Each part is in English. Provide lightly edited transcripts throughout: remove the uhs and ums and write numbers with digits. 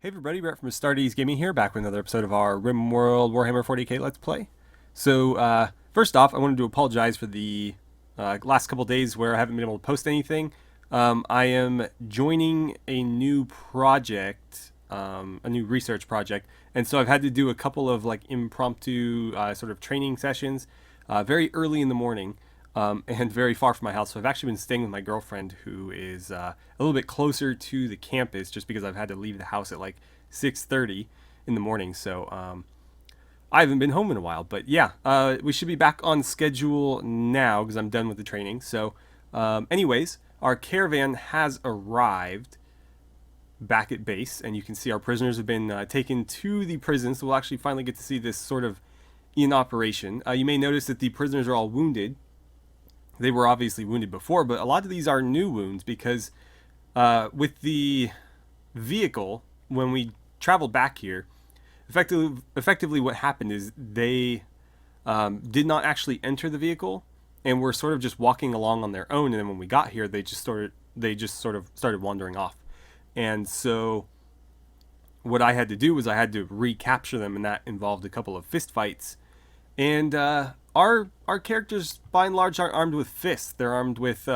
Hey everybody, Brett from AstartesGaming here, back with another episode of our RimWorld Warhammer 40k Let's Play. So, first off, I wanted to apologize for the last couple days where I haven't been able to post anything. I am joining a new project, a new research project, and so I've had to do a couple of like impromptu sort of training sessions very early in the morning. And very far from my house. So I've actually been staying with my girlfriend, who is a little bit closer to the campus, just because I've had to leave the house at like 6:30 in the morning. So I haven't been home in a while. But yeah, we should be back on schedule now because I'm done with the training. So anyways, our caravan has arrived back at base, and you can see our prisoners have been taken to the prison. So we'll actually finally get to see this sort of in operation. You may notice that the prisoners are all wounded. They were obviously wounded before, but a lot of these are new wounds because with the vehicle, when we traveled back here, effectively what happened is they did not actually enter the vehicle and were sort of just walking along on their own. And then when we got here, they just sort of started wandering off. And so what I had to do was I had to recapture them, and that involved a couple of fist fights. And our characters, by and large, aren't armed with fists. They're armed with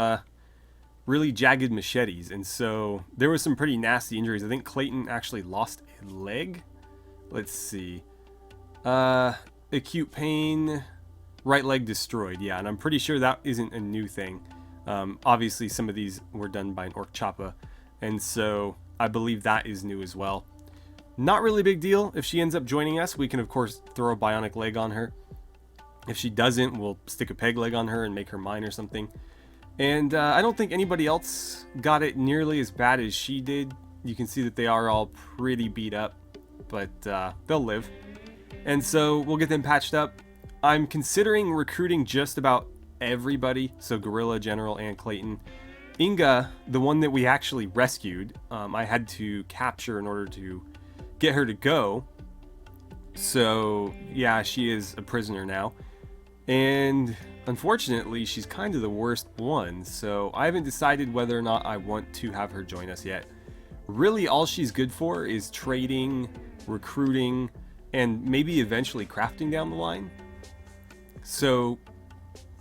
really jagged machetes. And so there was some pretty nasty injuries. I think Clayton actually lost a leg. Let's see. Acute pain, right leg destroyed. Yeah, and I'm pretty sure that isn't a new thing. Obviously, some of these were done by an Orc Choppa. And so I believe that is new as well. Not really a big deal. If she ends up joining us, we can, of course, throw a bionic leg on her. If she doesn't, we'll stick a peg leg on her and make her mine or something. And I don't think anybody else got it nearly as bad as she did. You can see that they are all pretty beat up, but they'll live. And so we'll get them patched up. I'm considering recruiting just about everybody, so Gorilla, General, and Clayton. Inga, the one that we actually rescued, I had to capture in order to get her to go. So yeah, she is a prisoner now. And unfortunately, she's kind of the worst one, so I haven't decided whether or not I want to have her join us yet. Really, all she's good for is trading, recruiting, and maybe eventually crafting down the line. So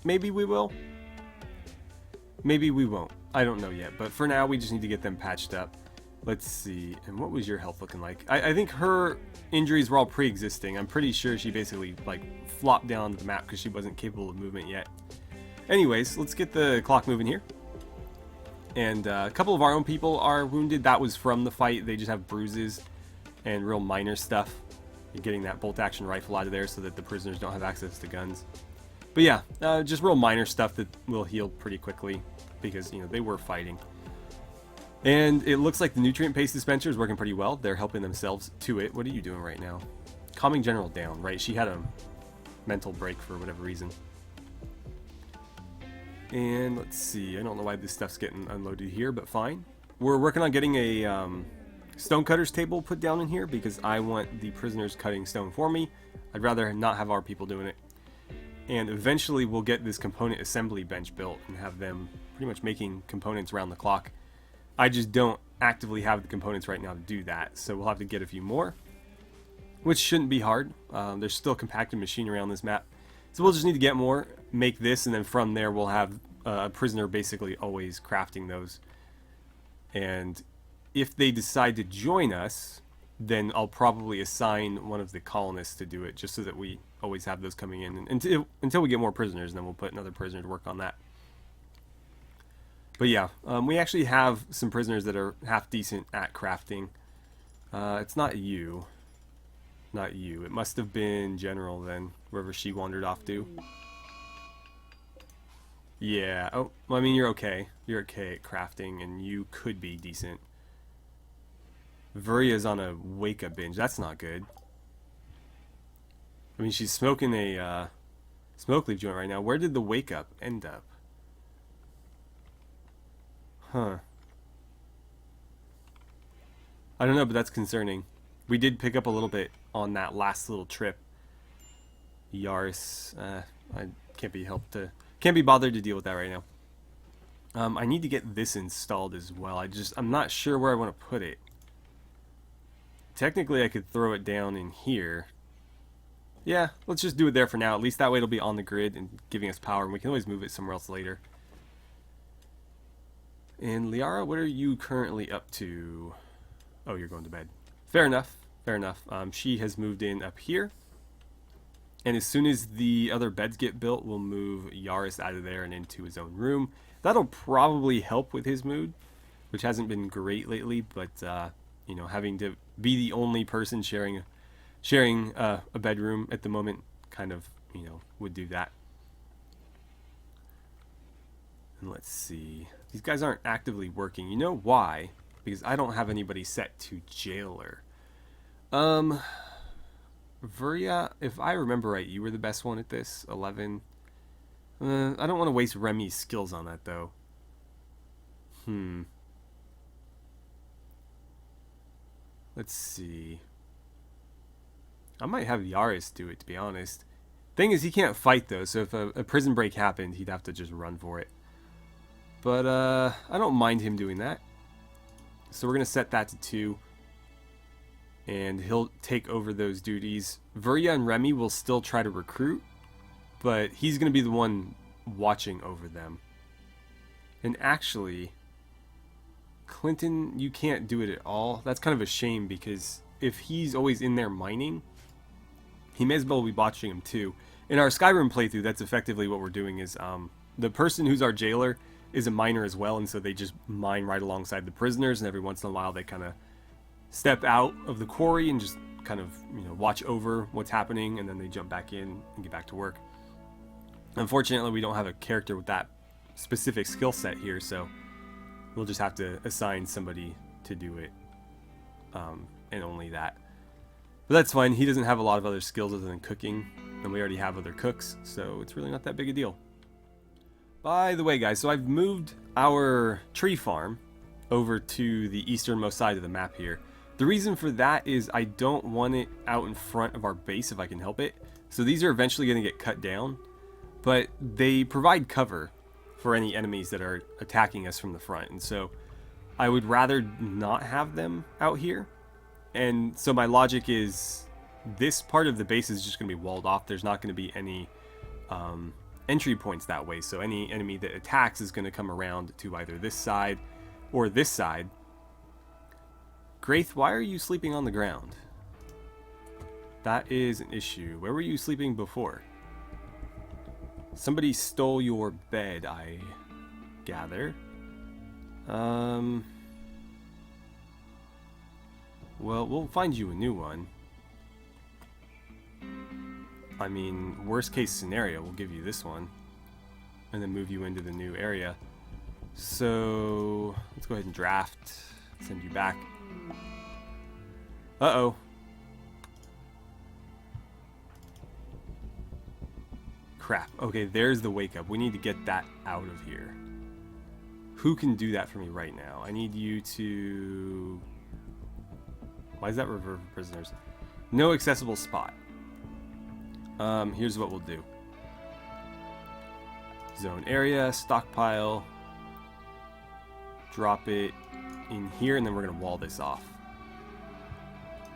maybe we will. Maybe we won't. I don't know yet, but for now, we just need to get them patched up. Let's see, and what was your health looking like? I think her injuries were all pre-existing. I'm pretty sure she basically like flopped down onto the map because she wasn't capable of movement yet. Anyways, let's get the clock moving here. And a couple of our own people are wounded. That was from the fight. They just have bruises and real minor stuff. You're getting that bolt action rifle out of there so that the prisoners don't have access to guns. But yeah, just real minor stuff that will heal pretty quickly because, you know, they were fighting. And it looks like the nutrient paste dispenser is working pretty well. They're helping themselves to it. What are you doing right now? Calming General down, right? She had a mental break for whatever reason. And let's see. I don't know why this stuff's getting unloaded here, but fine. We're working on getting a stonecutter's table put down in here because I want the prisoners cutting stone for me. I'd rather not have our people doing it. And eventually we'll get this component assembly bench built and have them pretty much making components around the clock. I just don't actively have the components right now to do that, so we'll have to get a few more, which shouldn't be hard. There's still compacted machinery on this map, so we'll just need to get more, make this, and then from there we'll have a prisoner basically always crafting those. And if they decide to join us, then I'll probably assign one of the colonists to do it, just so that we always have those coming in until we get more prisoners, and then we'll put another prisoner to work on that. But yeah, we actually have some prisoners that are half decent at crafting. It's not you. Not you. It must have been General then, wherever she wandered off to. Yeah. Oh, well, I mean, you're okay. You're okay at crafting, and you could be decent. Vuria's on a wake-up binge. That's not good. I mean, she's smoking a smoke leaf joint right now. Where did the wake-up end up? Huh. I don't know, but that's concerning. We did pick up a little bit on that last little trip. Yaris. I can't be bothered to deal with that right now. I need to get this installed as well. I'm not sure where I want to put it. Technically, I could throw it down in here. Yeah, let's just do it there for now. At least that way it'll be on the grid and giving us power, and we can always move it somewhere else later. And Liara, what are you currently up to? Oh, you're going to bed. Fair enough. Fair enough. She has moved in up here. And as soon as the other beds get built, we'll move Yaris out of there and into his own room. That'll probably help with his mood, which hasn't been great lately, but you know, having to be the only person sharing a bedroom at the moment kind of, you know, would do that. And let's see. These guys aren't actively working. You know why? Because I don't have anybody set to jailer. Virya, if I remember right, you were the best one at this. 11. I don't want to waste Remy's skills on that, though. Let's see. I might have Yaris do it, to be honest. Thing is, he can't fight, though, so if a prison break happened, he'd have to just run for it. But, I don't mind him doing that. So we're going to set that to 2. And he'll take over those duties. Virya and Remy will still try to recruit, but he's going to be the one watching over them. And actually, Clinton, you can't do it at all. That's kind of a shame, because if he's always in there mining, he may as well be watching him too. In our Skyrim playthrough, that's effectively what we're doing is the person who's our jailer is a miner as well, and so they just mine right alongside the prisoners, and every once in a while they kind of step out of the quarry and just kind of, you know, watch over what's happening, and then they jump back in and get back to work. Unfortunately, we don't have a character with that specific skill set here, so we'll just have to assign somebody to do it, and only that. But that's fine. He doesn't have a lot of other skills other than cooking, and we already have other cooks, so it's really not that big a deal. By the way, guys, so I've moved our tree farm over to the easternmost side of the map here. The reason for that is I don't want it out in front of our base if I can help it. So these are eventually going to get cut down, but they provide cover for any enemies that are attacking us from the front. And so I would rather not have them out here. And so my logic is this part of the base is just going to be walled off. There's not going to be any entry points that way. So any enemy that attacks is going to come around to either this side or this side. Graith, why are you sleeping on the ground? That is an issue. Where were you sleeping before? Somebody stole your bed, I gather. Well, we'll find you a new one. I mean, worst case scenario, we'll give you this one. And then move you into the new area. So, let's go ahead and draft. Send you back. Uh-oh. Crap. Okay, there's the wake up. We need to get that out of here. Who can do that for me right now? I need you to... Why is that reserved for prisoners? No accessible spot. Here's what we'll do. Zone area, stockpile. Drop it in here, and then we're going to wall this off.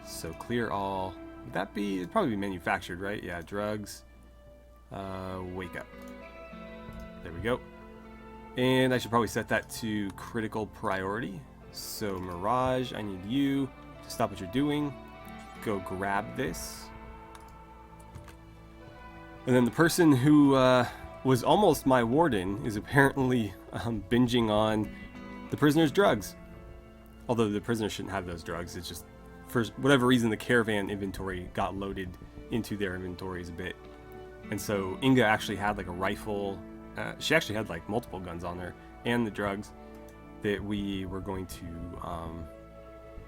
So clear all. Would that be... It'd probably be manufactured, right? Yeah, drugs. Wake up. There we go. And I should probably set that to critical priority. So Mirage, I need you to stop what you're doing. Go grab this. And then the person who was almost my warden is apparently binging on the prisoner's drugs. Although the prisoner shouldn't have those drugs. It's just, for whatever reason, the caravan inventory got loaded into their inventories a bit. And so Inga actually had like a rifle. She actually had like multiple guns on her and the drugs that we were going to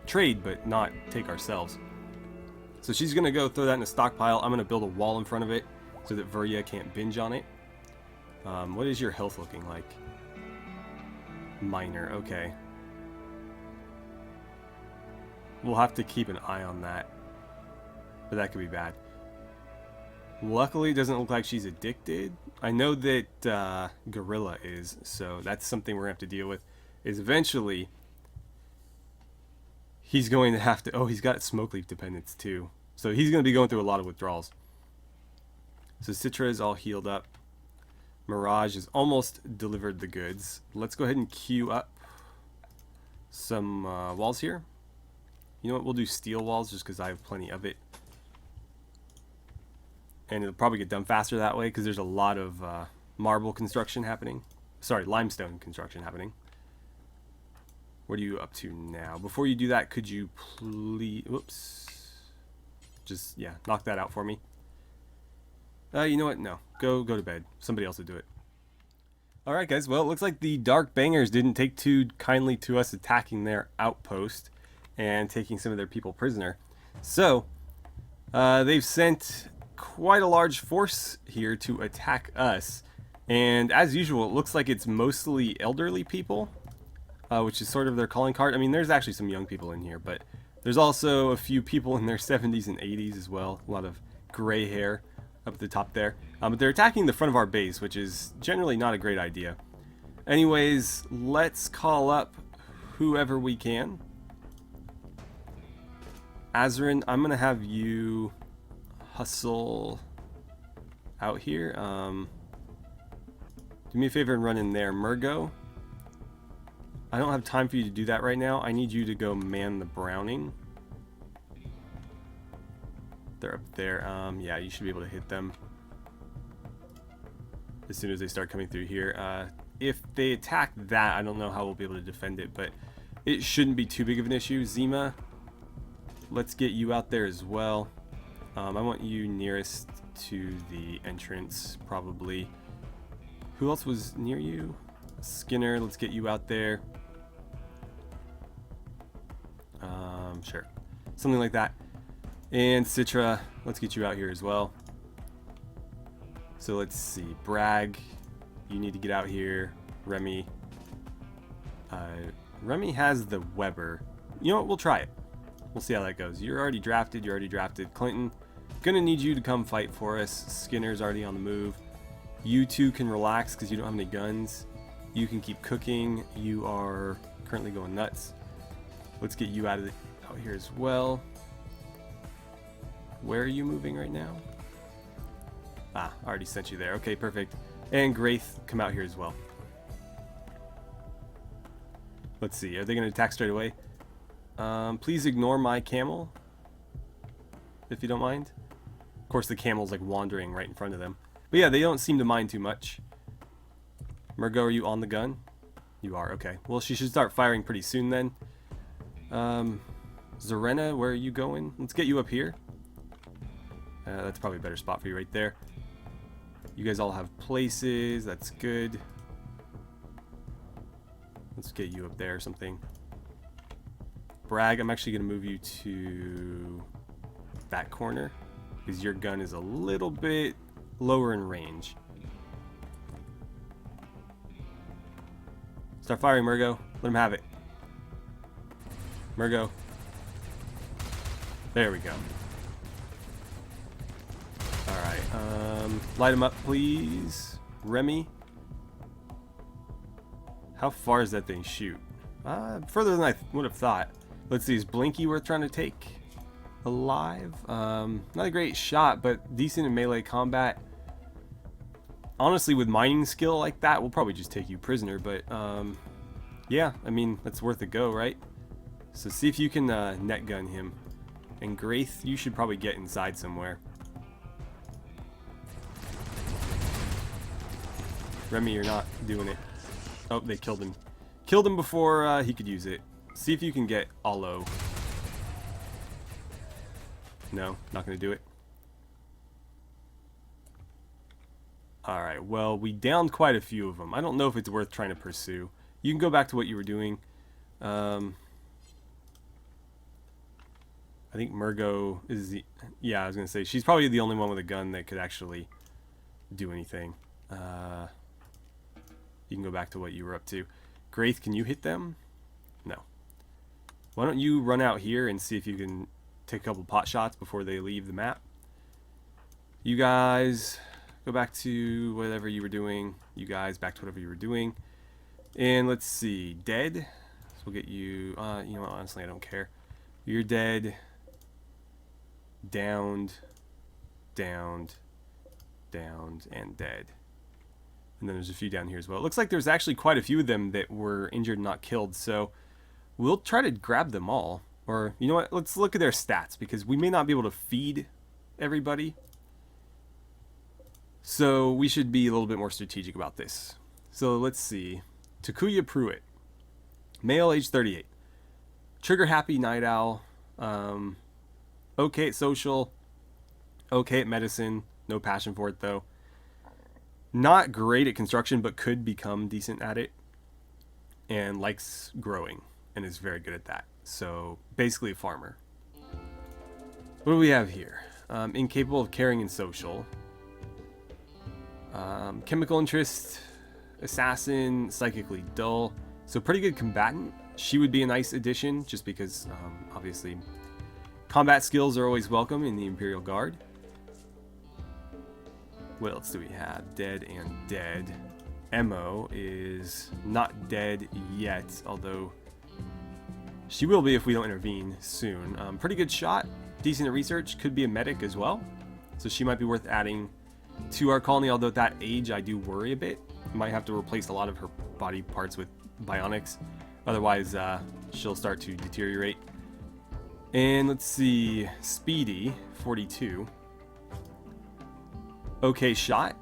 trade but not take ourselves. So she's going to go throw that in a stockpile. I'm going to build a wall in front of it so that Virya can't binge on it. What is your health looking like? Minor, okay. We'll have to keep an eye on that. But that could be bad. Luckily, it doesn't look like she's addicted. I know that Gorilla is, so that's something we're going to have to deal with. Is eventually, He's going to have to... Oh, he's got smoke leaf dependence too. So he's going to be going through a lot of withdrawals. So Citra is all healed up. Mirage has almost delivered the goods. Let's go ahead and queue up some walls here. You know what? We'll do steel walls just because I have plenty of it. And it'll probably get done faster that way because there's a lot of marble construction happening. Sorry, limestone construction happening. What are you up to now? Before you do that, could you please... Whoops. Just, yeah, knock that out for me. You know what? No. Go to bed. Somebody else will do it. Alright, guys. Well, it looks like the Dark Bangers didn't take too kindly to us attacking their outpost and taking some of their people prisoner. So, they've sent quite a large force here to attack us. And as usual, it looks like it's mostly elderly people. Which is sort of their calling card. I mean, there's actually some young people in here, but there's also a few people in their 70s and 80s as well. A lot of gray hair up at the top there. But they're attacking the front of our base, which is generally not a great idea. Anyways, let's call up whoever we can. Azarin, I'm going to have you hustle out here. Do me a favor and run in there. Murgo, I don't have time for you to do that right now. I need you to go man the Browning. They're up there. Yeah, you should be able to hit them as soon as they start coming through here. If they attack that, I don't know how we'll be able to defend it, but it shouldn't be too big of an issue. Zima, let's get you out there as well. I want you nearest to the entrance, probably. Who else was near you? Skinner, let's get you out there. Sure. Something like that. And Citra, let's get you out here as well. So let's see. Bragg, you need to get out here. Remy. Remy has the Weber. You know what? We'll try it. We'll see how that goes. You're already drafted. You're already drafted. Clinton, gonna need you to come fight for us. Skinner's already on the move. You two can relax because you don't have any guns. You can keep cooking. You are currently going nuts. Let's get you out here as well. Where are you moving right now? Ah, I already sent you there. Okay, perfect. And Graith, come out here as well. Let's see. Are they going to attack straight away? Please ignore my camel, if you don't mind. Of course, the camel's like wandering right in front of them. But yeah, they don't seem to mind too much. Murgo, are you on the gun? You are, okay. Well, she should start firing pretty soon then. Zarena, where are you going? Let's get you up here. That's probably a better spot for you right there. You guys all have places. That's good. Let's get you up there or something. Bragg, I'm actually going to move you to that corner because your gun is a little bit lower in range. Start firing, Murgo. Let him have it. Murgo. There we go. Alright, light him up, please. Remy. How far does that thing shoot? Further than I would have thought. Let's see, is Blinky worth trying to take alive? Not a great shot, but decent in melee combat. Honestly, with mining skill like that, we'll probably just take you prisoner, but yeah, I mean, that's worth a go, right? So see if you can net gun him. And Graith, you should probably get inside somewhere. Remy, you're not doing it. Oh, they killed him. Killed him before he could use it. See if you can get Olo. No, not going to do it. Alright, well, we downed quite a few of them. I don't know if it's worth trying to pursue. You can go back to what you were doing. I think Murgo is the... Yeah, I was going to say, she's probably the only one with a gun that could actually do anything. You can go back to what you were up to. Graith, can you hit them? No. Why don't you run out here and see if you can take a couple pot shots before they leave the map. You guys, go back to whatever you were doing. You guys, back to whatever you were doing. And let's see, dead. So we'll get you, you know what, honestly, I don't care. You're dead. Downed. Downed. Downed. And dead. And then there's a few down here as well. It looks like there's actually quite a few of them that were injured and not killed. So we'll try to grab them all. Or, you know what? Let's look at their stats, because we may not be able to feed everybody. So we should be a little bit more strategic about this. So let's see. Takuya Pruitt. Male, age 38. Trigger happy night owl. Okay at social. Okay at medicine. No passion for it though. Not great at construction, but could become decent at it. And likes growing and is very good at that. So basically a farmer. What do we have here? Incapable of caring and social. Chemical interest. Assassin. Psychically dull. So pretty good combatant. She would be a nice addition, just because obviously combat skills are always welcome in the Imperial Guard. What else do we have? Dead and dead. Emo is not dead yet, although she will be if we don't intervene soon. Pretty good shot, decent at research, could be a medic as well. So she might be worth adding to our colony, although at that age I do worry a bit. Might have to replace a lot of her body parts with bionics. Otherwise, she'll start to deteriorate. And let's see, Speedy, 42. Okay shot.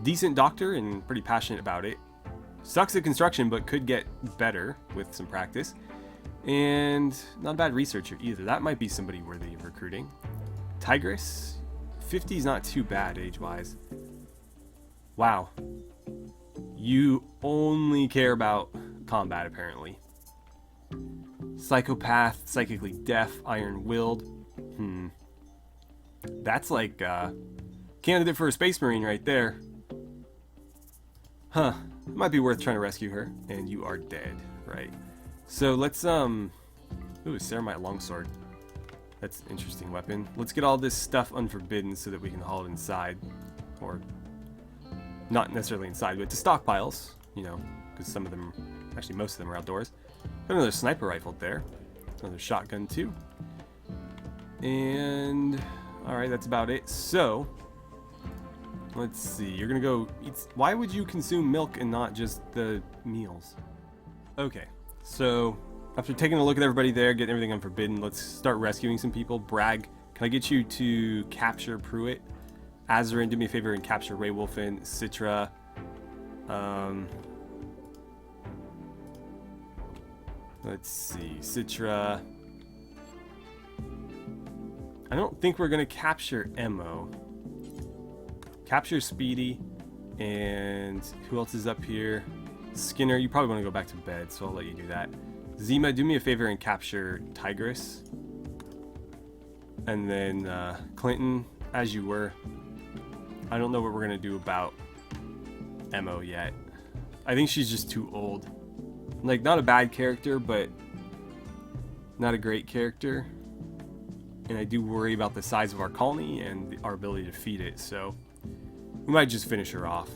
Decent doctor and pretty passionate about it. Sucks at construction, but could get better with some practice. And not a bad researcher either. That might be somebody worthy of recruiting. Tigress, 50 is not too bad age-wise. Wow. You only care about combat, apparently. Psychopath, psychically deaf, iron-willed. That's like candidate for a space marine right there. Huh. It might be worth trying to rescue her. And you are dead, right? So let's ooh, Ceramite longsword. That's an interesting weapon. Let's get all this stuff unforbidden so that we can haul it inside, or not necessarily inside, but to stockpiles. You know, because some of them, actually most of them, are outdoors. Got another sniper rifle there. Another shotgun too. And all right, that's about it. So let's see. You're gonna go eat. Why would you consume milk and not just the meals? Okay, so after taking a look at everybody there, getting everything unforbidden, let's start rescuing some people. Bragg, can I get you to capture Pruitt? Azarin, do me a favor and capture Ray Wolfen. Citra. Let's see. Citra. I don't think we're going to capture Emo. Capture Speedy. And who else is up here? Skinner, you probably want to go back to bed, so I'll let you do that. Zima, do me a favor and capture Tigress. And then Clinton, as you were. I don't know what we're going to do about Emo yet. I think she's just too old. Like, not a bad character, but not a great character. And I do worry about the size of our colony and our ability to feed it, so we might just finish her off.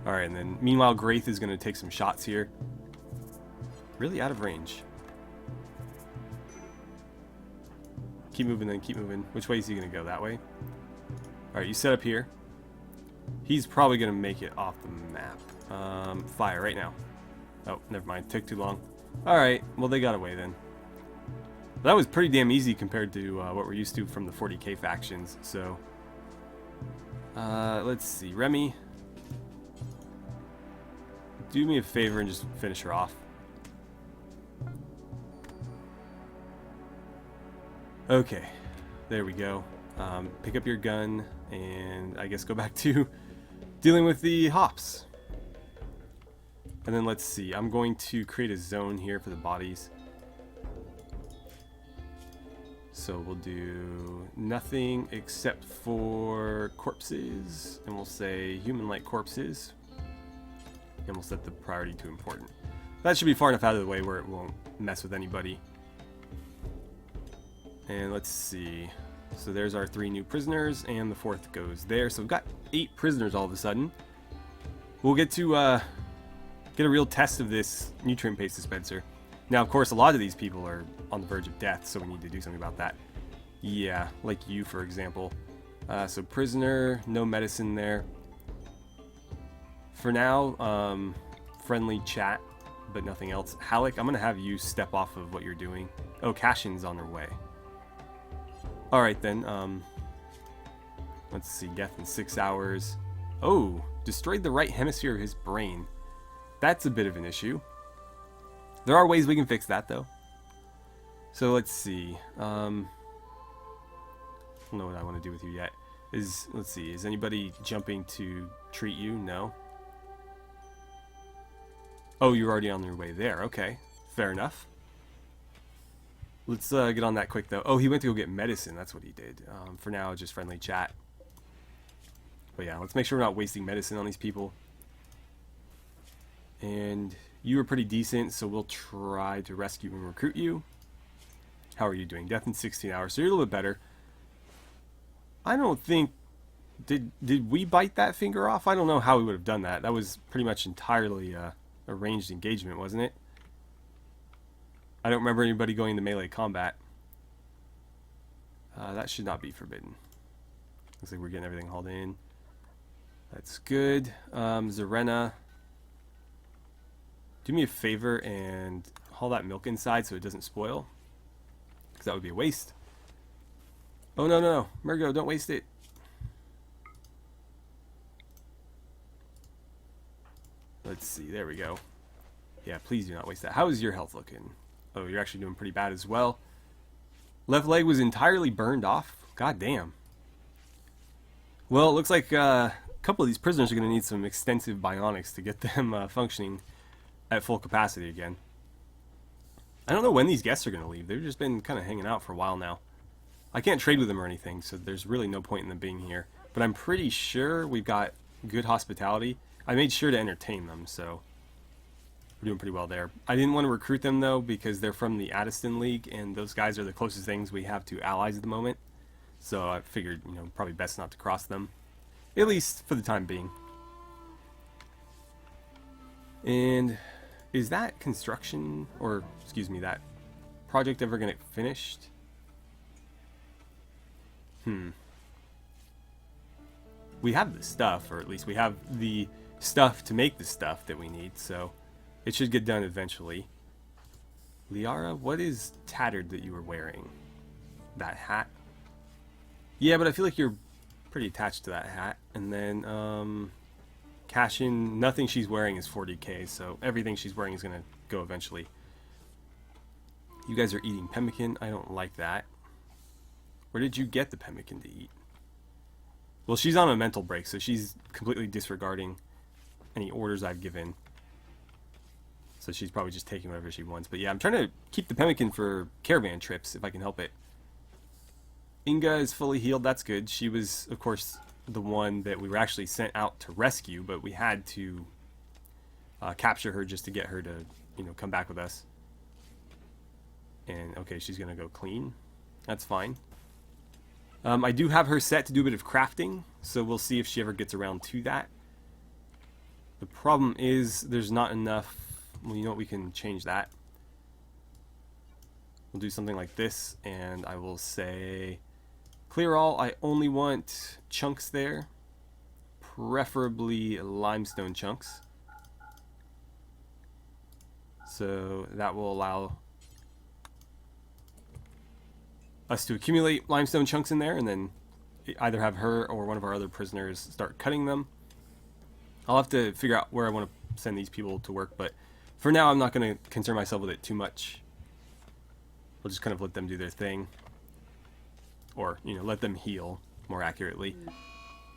Alright, and then meanwhile Graith is going to take some shots here. Really out of range. Keep moving then, keep moving. Which way is he going to go? That way? Alright, you set up here. He's probably going to make it off the map. Fire right now. Oh, never mind. Took too long. Alright, well they got away then. That was pretty damn easy compared to what we're used to from the 40k factions, so... let's see. Remy, do me a favor and just finish her off. Okay, there we go. Pick up your gun and I guess go back to dealing with the hops. And then let's see, I'm going to create a zone here for the bodies. So we'll do nothing except for corpses, and we'll say human-like corpses. And we'll set the priority to important. That should be far enough out of the way where it won't mess with anybody. And let's see. So there's our 3 new prisoners, and the 4th goes there. So we've got 8 prisoners all of a sudden. We'll get to get a real test of this nutrient paste dispenser. Now, of course, a lot of these people are on the verge of death, so we need to do something about that. Yeah, like you, for example. So prisoner, no medicine there. For now, friendly chat, but nothing else. Halleck, I'm going to have you step off of what you're doing. Oh, Cashin's on their way. Alright then, let's see, death in 6 hours. Oh, destroyed the right hemisphere of his brain. That's a bit of an issue. There are ways we can fix that, though. So let's see. I don't know what I want to do with you yet. Let's see, is anybody jumping to treat you? No. Oh, you're already on your way there. Okay, fair enough. Let's get on that quick, though. Oh, he went to go get medicine. That's what he did. For now, just friendly chat. But yeah, let's make sure we're not wasting medicine on these people. And you were pretty decent, so we'll try to rescue and recruit you. How are you doing? Death in 16 hours, so you're a little bit better. I don't think... Did we bite that finger off? I don't know how we would have done that. That was pretty much entirely a ranged engagement, wasn't it? I don't remember anybody going into melee combat. That should not be forbidden. Looks like we're getting everything hauled in. That's good. Zarena, do me a favor and haul that milk inside so it doesn't spoil, because that would be a waste. Oh, no, no, no. Murgo, don't waste it. Let's see. There we go. Yeah, please do not waste that. How is your health looking? Oh, you're actually doing pretty bad as well. Left leg was entirely burned off. God damn. Well, it looks like a couple of these prisoners are going to need some extensive bionics to get them functioning at full capacity again. I don't know when these guests are going to leave. They've just been kind of hanging out for a while now. I can't trade with them or anything, so there's really no point in them being here. But I'm pretty sure we've got good hospitality. I made sure to entertain them, so we're doing pretty well there. I didn't want to recruit them, though, because they're from the Addiston League, and those guys are the closest things we have to allies at the moment. So I figured, you know, probably best not to cross them, at least for the time being. And is that construction, or excuse me, that project ever going to get finished? We have the stuff, or at least we have the stuff to make the stuff that we need, so it should get done eventually. Liara, what is tattered that you were wearing? That hat? Yeah, but I feel like you're pretty attached to that hat. And then, Cashin, nothing she's wearing is 40k, so everything she's wearing is going to go eventually. You guys are eating pemmican. I don't like that. Where did you get the pemmican to eat? Well, she's on a mental break, so she's completely disregarding any orders I've given. So she's probably just taking whatever she wants. But yeah, I'm trying to keep the pemmican for caravan trips, if I can help it. Inga is fully healed. That's good. She was, of course, the one that we were actually sent out to rescue, but we had to capture her just to get her to, you know, come back with us. And, okay, she's going to go clean. That's fine. I do have her set to do a bit of crafting, so we'll see if she ever gets around to that. The problem is there's not enough. Well, you know what? We can change that. We'll do something like this, and I will say clear all. I only want chunks there, preferably limestone chunks. So that will allow us to accumulate limestone chunks in there, and then either have her or one of our other prisoners start cutting them. I'll have to figure out where I want to send these people to work, but for now I'm not going to concern myself with it too much. We'll just kind of let them do their thing, or, you know, let them heal more accurately.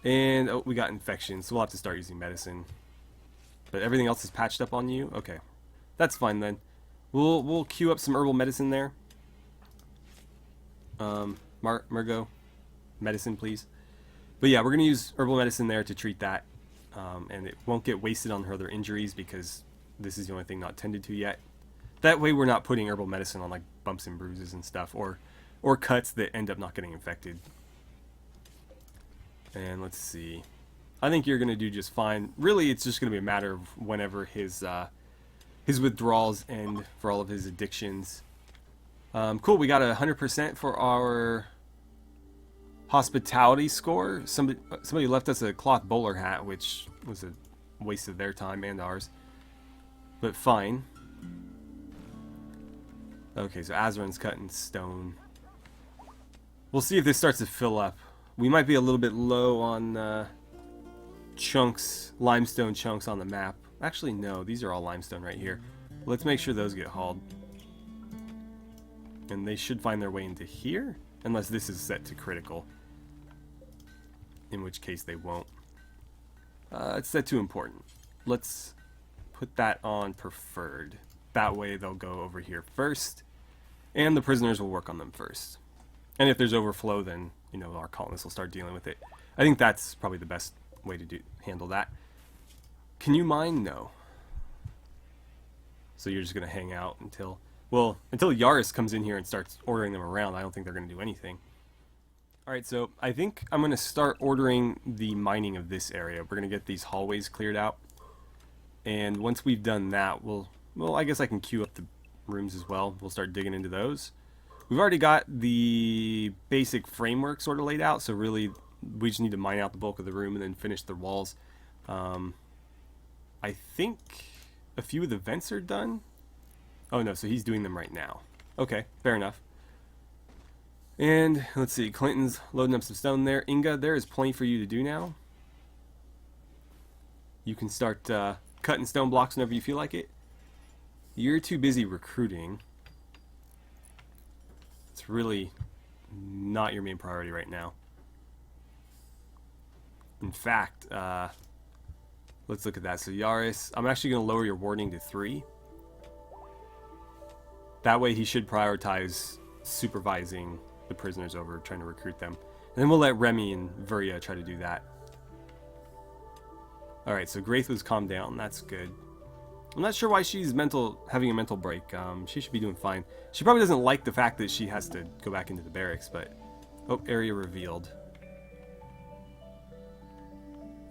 And oh, we got infections, so we'll have to start using medicine. But everything else is patched up on you? Okay, that's fine then. We'll queue up some herbal medicine there. Murgo, medicine please. But yeah, we're gonna use herbal medicine there to treat that, and it won't get wasted on her other injuries because this is the only thing not tended to yet. That way we're not putting herbal medicine on like bumps and bruises and stuff, or or cuts that end up not getting infected. And let's see. I think you're going to do just fine. Really, it's just going to be a matter of whenever his withdrawals end for all of his addictions. Cool, we got 100% for our hospitality score. Somebody left us a cloth bowler hat, which was a waste of their time and ours. But fine. Okay, so Azeron's cut in stone. We'll see if this starts to fill up. We might be a little bit low on chunks, limestone chunks on the map. Actually, no, these are all limestone right here. Let's make sure those get hauled. And they should find their way into here, unless this is set to critical. In which case they won't. It's set to important. Let's put that on preferred. That way they'll go over here first, and the prisoners will work on them first. And if there's overflow, then, you know, our colonists will start dealing with it. I think that's probably the best way to handle that. Can you mine? No. So you're just going to hang out until Yaris comes in here and starts ordering them around. I don't think they're going to do anything. Alright, so I think I'm going to start ordering the mining of this area. We're going to get these hallways cleared out. And once we've done that, well, I guess I can queue up the rooms as well. We'll start digging into those. We've already got the basic framework sort of laid out, so really we just need to mine out the bulk of the room and then finish the walls. I think a few of the vents are done. Oh no, so he's doing them right now. Okay, fair enough. And let's see, Clinton's loading up some stone there. Inga, there is plenty for you to do now. You can start cutting stone blocks whenever you feel like it. You're too busy recruiting. It's really not your main priority right now. In fact, let's look at that. So Yaris, I'm actually going to lower your warding to 3. That way he should prioritize supervising the prisoners over trying to recruit them. And then we'll let Remy and Vuria try to do that. Alright, so Graith was calmed down. That's good. I'm not sure why she's having a mental break. She should be doing fine. She probably doesn't like the fact that she has to go back into the barracks, but... Oh, area revealed.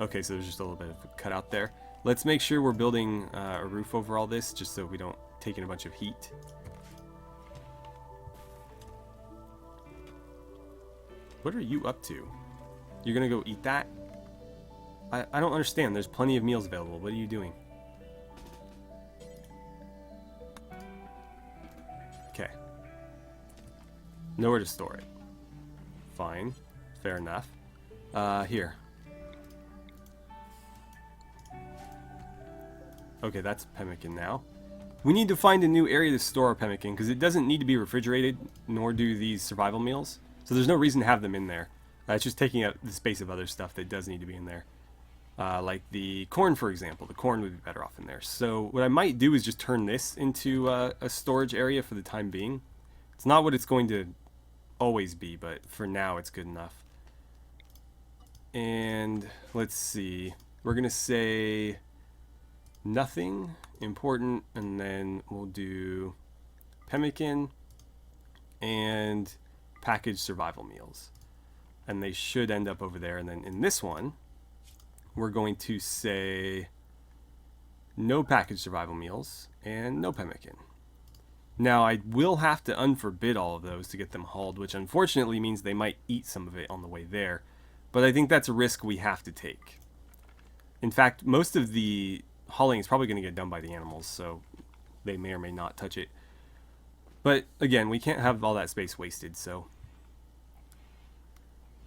Okay, so there's just a little bit of a cutout there. Let's make sure we're building a roof over all this, just so we don't take in a bunch of heat. What are you up to? You're gonna go eat that? I don't understand. There's plenty of meals available. What are you doing? Okay. Nowhere to store it. Fine. Fair enough. Here. Okay, that's pemmican now. We need to find a new area to store our pemmican, because it doesn't need to be refrigerated, nor do these survival meals. So there's no reason to have them in there. It's just taking up the space of other stuff that does need to be in there. Like the corn, for example. The corn would be better off in there. So what I might do is just turn this into a storage area for the time being. It's not what it's going to always be, but for now it's good enough. And let's see. We're going to say nothing important, and then we'll do pemmican and packaged survival meals. And they should end up over there. And then in this one, we're going to say no packaged survival meals and no pemmican. Now, I will have to unforbid all of those to get them hauled, which unfortunately means they might eat some of it on the way there. But I think that's a risk we have to take. In fact, most of the hauling is probably going to get done by the animals, so they may or may not touch it. But again, we can't have all that space wasted, so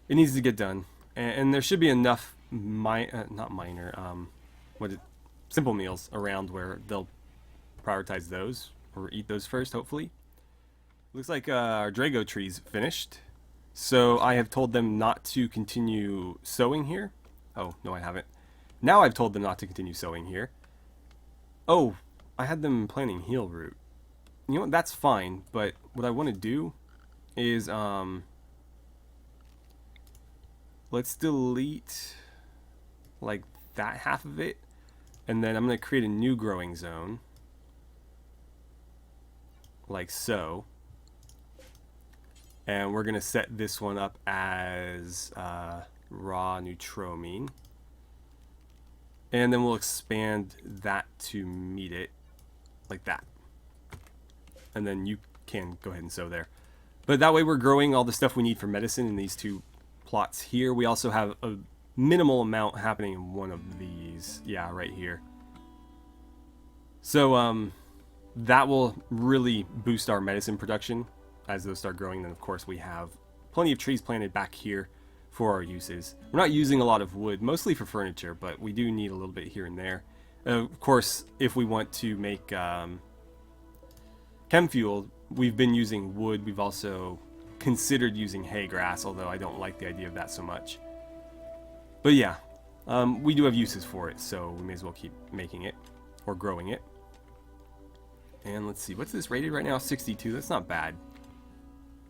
it needs to get done. And there should be enough simple meals around where they'll prioritize those or eat those first, hopefully. Looks like our Drago tree's finished. So I have told them not to continue sowing here. Oh, no, I haven't. Now I've told them not to continue sowing here. Oh, I had them planting heal root. You know what, that's fine, but what I want to do is, let's delete, like, that half of it, and then I'm going to create a new growing zone, like so. And we're going to set this one up as raw neutromine. And then we'll expand that to meet it, like that. And then you can go ahead and sew there. But that way we're growing all the stuff we need for medicine in these two plots here. We also have a minimal amount happening in one of these. Yeah, right here. So that will really boost our medicine production as those start growing. Then of course we have plenty of trees planted back here for our uses. We're not using a lot of wood, mostly for furniture, but we do need a little bit here and there. Of course, if we want to make chem fuel, we've been using wood. We've also considered using hay grass, although I don't like the idea of that so much. But yeah, we do have uses for it, so we may as well keep making it or growing it. And let's see, what's this rated right now? 62. That's not bad.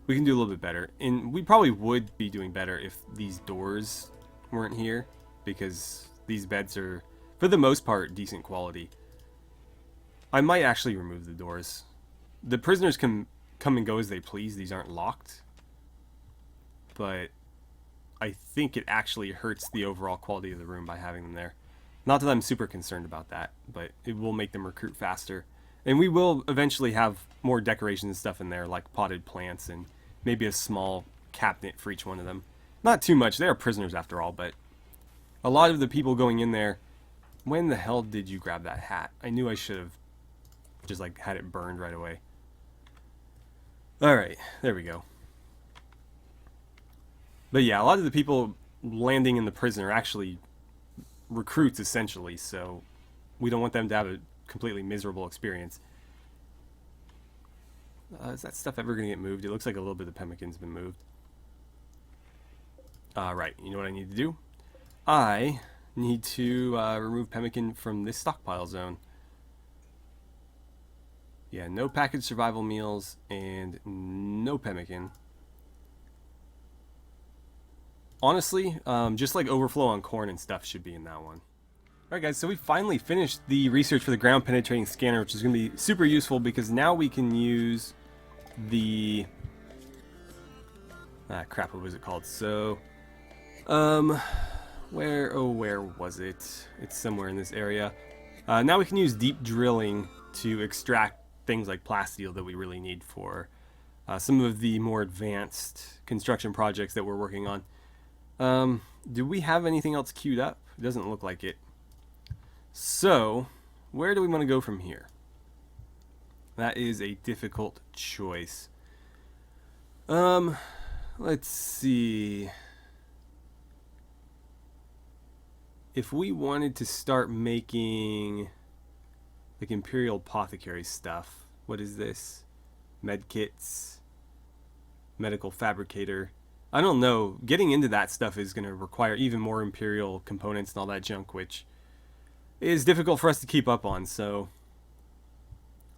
We can do a little bit better. And we probably would be doing better if these doors weren't here, because these beds are, for the most part, decent quality. I might actually remove the doors. The prisoners can come and go as they please. These aren't locked. But I think it actually hurts the overall quality of the room by having them there. Not that I'm super concerned about that, but it will make them recruit faster. And we will eventually have more decorations and stuff in there, like potted plants and maybe a small cabinet for each one of them. Not too much. They are prisoners after all, but a lot of the people going in there... When the hell did you grab that hat? I knew I should have just like had it burned right away. Alright, there we go. But yeah, a lot of the people landing in the prison are actually recruits essentially, so we don't want them to have a completely miserable experience. Is that stuff ever going to get moved? It looks like a little bit of the pemmican's been moved. Right, you know what I need to do? I need to remove pemmican from this stockpile zone. Yeah, no packaged survival meals and no pemmican. Honestly, just like overflow on corn and stuff should be in that one. Alright guys, so we finally finished the research for the ground penetrating scanner, which is going to be super useful because now we can use the... crap, what was it called? So, where was it? It's somewhere in this area. Now we can use deep drilling to extract things like plasteel that we really need for some of the more advanced construction projects that we're working on. Do we have anything else queued up? It doesn't look like it. So, where do we want to go from here? That is a difficult choice. Let's see. If we wanted to start making like Imperial Apothecary stuff, what is this? Medkits, Medical Fabricator. I don't know. Getting into that stuff is going to require even more Imperial components and all that junk, which is difficult for us to keep up on, so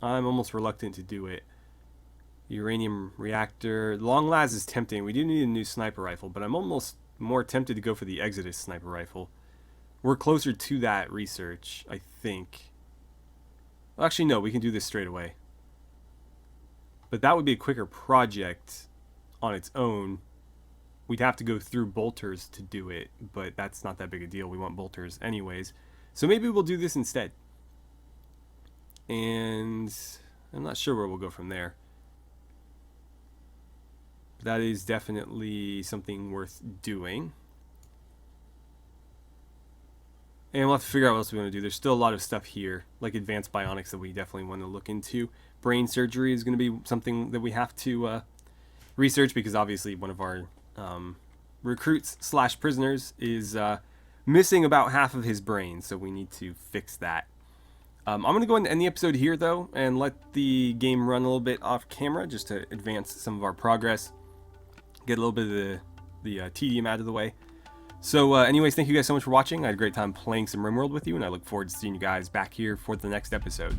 I'm almost reluctant to do it. Uranium reactor. Long las is tempting. We do need a new sniper rifle, but I'm almost more tempted to go for the Exodus sniper rifle. We're closer to that research, I think. Well, actually, no, we can do this straight away. But that would be a quicker project on its own. We'd have to go through bolters to do it, but that's not that big a deal. We want bolters anyways. So maybe we'll do this instead. And I'm not sure where we'll go from there. That is definitely something worth doing. And we'll have to figure out what else we want to do. There's still a lot of stuff here, like advanced bionics, that we definitely want to look into. Brain surgery is going to be something that we have to research, because obviously one of our recruits / prisoners is missing about half of his brain, so we need to fix that. I'm going to go ahead and end the episode here, though, and let the game run a little bit off camera, just to advance some of our progress, get a little bit of the tedium out of the way. So anyways, thank you guys so much for watching. I had a great time playing some RimWorld with you, and I look forward to seeing you guys back here for the next episode.